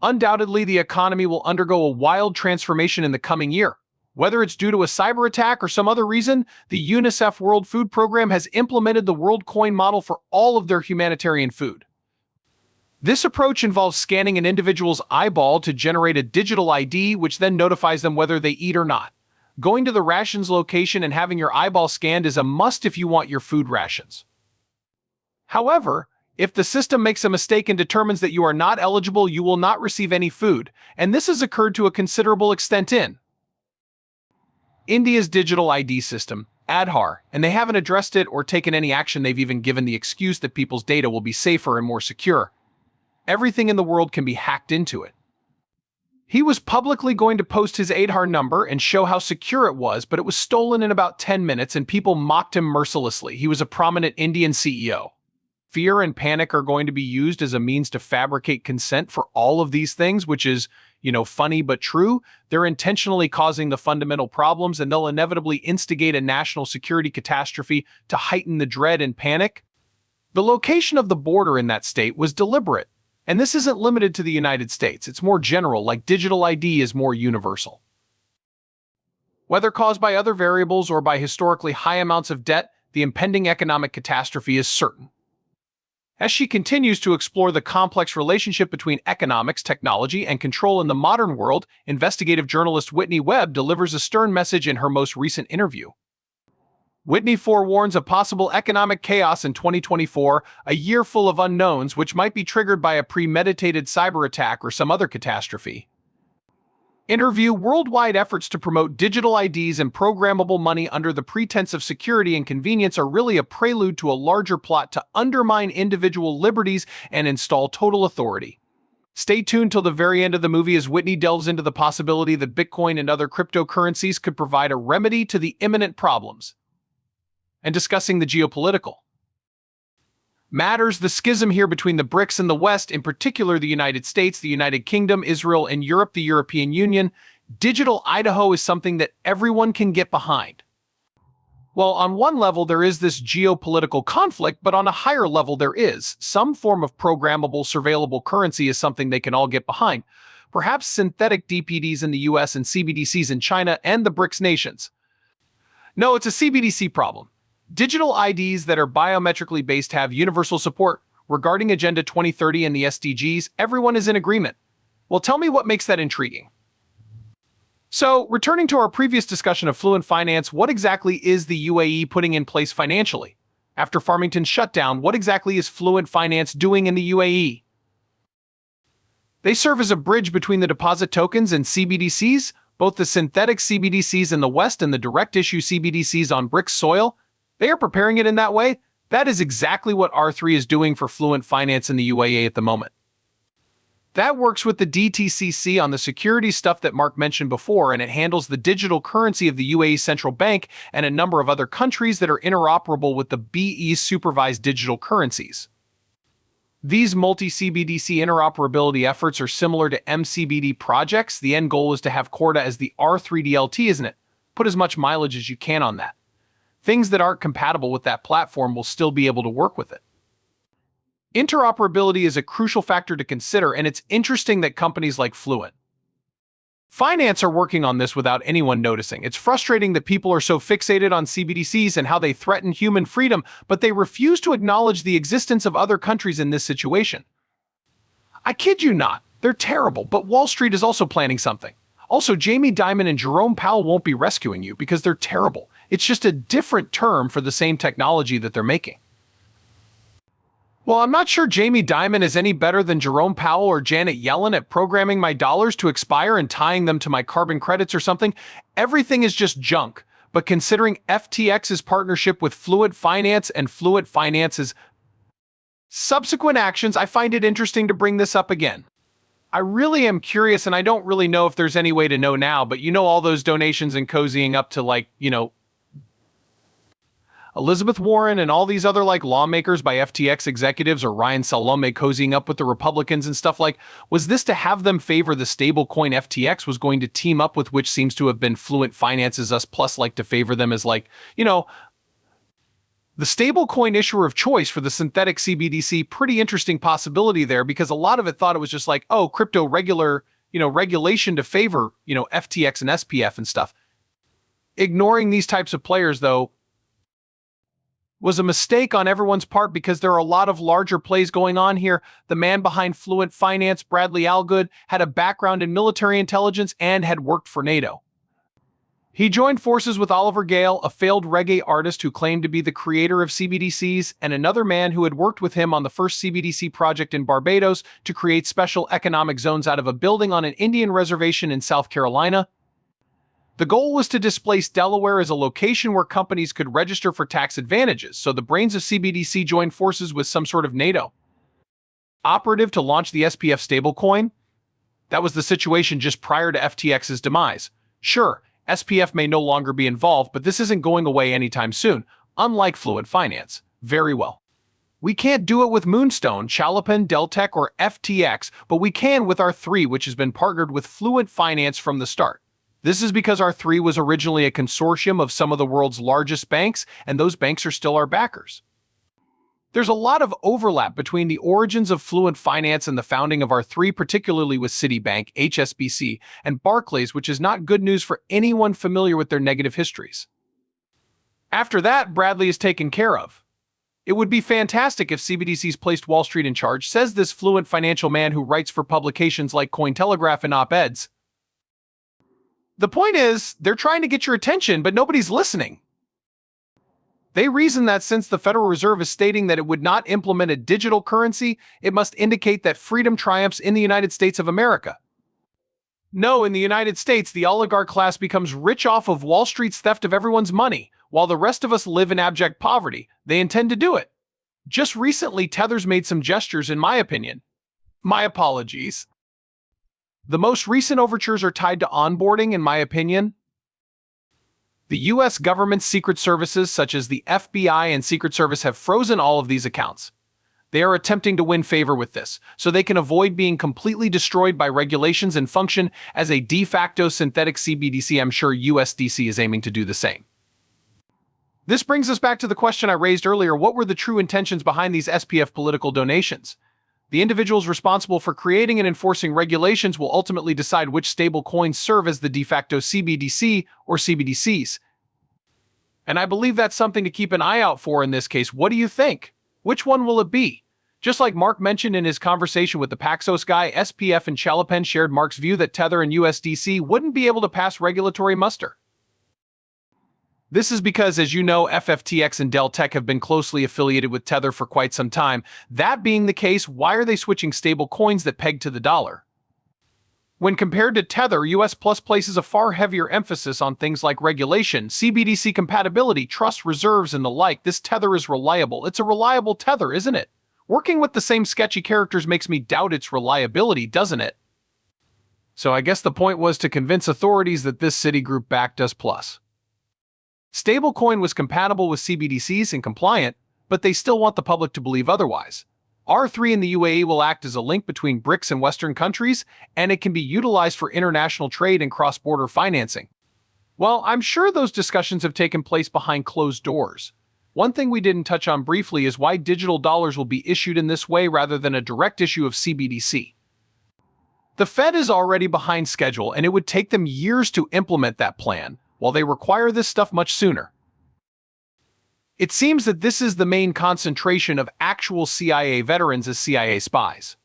Undoubtedly, the economy will undergo a wild transformation in the coming year. Whether it's due to a cyber attack or some other reason, the UNICEF World Food Program has implemented the WorldCoin model for all of their humanitarian food. This approach involves scanning an individual's eyeball to generate a digital ID, which then notifies them whether they eat or not. Going to the rations location and having your eyeball scanned is a must if you want your food rations. However, if the system makes a mistake and determines that you are not eligible, you will not receive any food, and this has occurred to a considerable extent in India's digital ID system, Aadhaar, and they haven't addressed it or taken any action. They've even given the excuse that people's data will be safer and more secure. Everything in the world can be hacked into it. He was publicly going to post his Aadhaar number and show how secure it was, but it was stolen in about 10 minutes and people mocked him mercilessly. He was a prominent Indian CEO. Fear and panic are going to be used as a means to fabricate consent for all of these things, which is, funny but true. They're intentionally causing the fundamental problems, and they'll inevitably instigate a national security catastrophe to heighten the dread and panic. The location of the border in that state was deliberate. And this isn't limited to the United States. It's more general, like digital ID is more universal. Whether caused by other variables or by historically high amounts of debt, the impending economic catastrophe is certain. As she continues to explore the complex relationship between economics, technology, and control in the modern world, investigative journalist Whitney Webb delivers a stern message in her most recent interview. Whitney forewarns of possible economic chaos in 2024, a year full of unknowns which might be triggered by a premeditated cyber attack or some other catastrophe. Interview: worldwide efforts to promote digital IDs and programmable money under the pretense of security and convenience are really a prelude to a larger plot to undermine individual liberties and install total authority. Stay tuned till the very end of the movie as Whitney delves into the possibility that Bitcoin and other cryptocurrencies could provide a remedy to the imminent problems. And discussing the geopolitical matters, the schism here between the BRICS and the West, in particular the United States, the United Kingdom, Israel, and Europe, the European Union. Digital Idaho is something that everyone can get behind. Well, on one level there is this geopolitical conflict, but on a higher level there is some form of programmable, surveillable currency is something they can all get behind. Perhaps synthetic DPDs in the US and CBDCs in China and the BRICS nations. No, it's a CBDC problem. Digital IDs that are biometrically based have universal support. Regarding Agenda 2030 and the SDGs, everyone is in agreement. Well, tell me what makes that intriguing. So, returning to our previous discussion of fluent finance, what exactly is the UAE putting in place financially? After Farmington's shutdown, what exactly is fluent finance doing in the UAE? They serve as a bridge between the deposit tokens and CBDCs, both the synthetic CBDCs in the West and the direct issue CBDCs on BRICS soil. They are preparing it in that way. That is exactly what R3 is doing for fluent finance in the UAE at the moment. That works with the DTCC on the security stuff that Mark mentioned before, and it handles the digital currency of the UAE central bank and a number of other countries that are interoperable with the BE's supervised digital currencies. These multi-CBDC interoperability efforts are similar to MCBD projects. The end goal is to have Corda as the R3DLT, isn't it? Put as much mileage as you can on that. Things that aren't compatible with that platform will still be able to work with it. Interoperability is a crucial factor to consider, and it's interesting that companies like Fluent Finance are working on this without anyone noticing. It's frustrating that people are so fixated on CBDCs and how they threaten human freedom, but they refuse to acknowledge the existence of other countries in this situation. I kid you not, they're terrible, but Wall Street is also planning something. Also, Jamie Dimon and Jerome Powell won't be rescuing you because they're terrible. It's just a different term for the same technology that they're making. Well, I'm not sure Jamie Dimon is any better than Jerome Powell or Janet Yellen at programming my dollars to expire and tying them to my carbon credits or something. Everything is just junk. But considering FTX's partnership with Fluent Finance and Fluent Finance's subsequent actions, I find it interesting to bring this up again. I really am curious, and I don't really know if there's any way to know now, but all those donations and cozying up to Elizabeth Warren and all these other lawmakers by FTX executives or Ryan Salome cozying up with the Republicans and stuff was this to have them favor the stablecoin FTX was going to team up with, which seems to have been Fluent Finance's us plus to favor them as The stablecoin issuer of choice for the synthetic CBDC, pretty interesting possibility there, because a lot of it thought it was just like, oh, crypto regulation to favor, FTX and SPF and stuff. Ignoring these types of players, though, was a mistake on everyone's part, because there are a lot of larger plays going on here. The man behind Fluent Finance, Bradley Allgood, had a background in military intelligence and had worked for NATO. He joined forces with Oliver Gale, a failed reggae artist who claimed to be the creator of CBDCs, and another man who had worked with him on the first CBDC project in Barbados to create special economic zones out of a building on an Indian reservation in South Carolina. The goal was to displace Delaware as a location where companies could register for tax advantages, so the brains of CBDC joined forces with some sort of NATO operative to launch the SPF stablecoin. That was the situation just prior to FTX's demise. Sure, SPF may no longer be involved, but this isn't going away anytime soon, unlike Fluent Finance. Very well. We can't do it with Moonstone, Chalapan, Deltec, or FTX, but we can with R3, which has been partnered with Fluent Finance from the start. This is because R3 was originally a consortium of some of the world's largest banks, and those banks are still our backers. There's a lot of overlap between the origins of Fluent Finance and the founding of R3, particularly with Citibank, HSBC, and Barclays, which is not good news for anyone familiar with their negative histories. After that, Bradley is taken care of. It would be fantastic if CBDCs placed Wall Street in charge, says this fluent financial man who writes for publications like Cointelegraph and op-eds. The point is, they're trying to get your attention, but nobody's listening. They reason that since the Federal Reserve is stating that it would not implement a digital currency, it must indicate that freedom triumphs in the United States of America. No, in the United States, the oligarch class becomes rich off of Wall Street's theft of everyone's money, while the rest of us live in abject poverty. They intend to do it. Just recently, Tether's made some gestures, in my opinion. My apologies. The most recent overtures are tied to onboarding, in my opinion. The U.S. government's secret services, such as the FBI and Secret Service, have frozen all of these accounts. They are attempting to win favor with this, so they can avoid being completely destroyed by regulations and function as a de facto synthetic CBDC. I'm sure USDC is aiming to do the same. This brings us back to the question I raised earlier: what were the true intentions behind these SPF political donations? The individuals responsible for creating and enforcing regulations will ultimately decide which stable coins serve as the de facto CBDC or CBDCs. And I believe that's something to keep an eye out for in this case. What do you think? Which one will it be? Just like Mark mentioned in his conversation with the Paxos guy, SPF and Chalapan shared Mark's view that Tether and USDC wouldn't be able to pass regulatory muster. This is because, as you know, FFTX and Deltec have been closely affiliated with Tether for quite some time. That being the case, why are they switching stable coins that peg to the dollar? When compared to Tether, US Plus places a far heavier emphasis on things like regulation, CBDC compatibility, trust reserves, and the like. This Tether is reliable. It's a reliable Tether, isn't it? Working with the same sketchy characters makes me doubt its reliability, doesn't it? So I guess the point was to convince authorities that this Citigroup backed us Plus. Stablecoin was compatible with CBDCs and compliant, but they still want the public to believe otherwise. R3 in the UAE will act as a link between BRICS and Western countries, and it can be utilized for international trade and cross-border financing. Well, I'm sure those discussions have taken place behind closed doors. One thing we didn't touch on briefly is why digital dollars will be issued in this way rather than a direct issue of CBDC. The Fed is already behind schedule, and it would take them years to implement that plan, while they require this stuff much sooner. It seems that this is the main concentration of actual CIA veterans as CIA spies.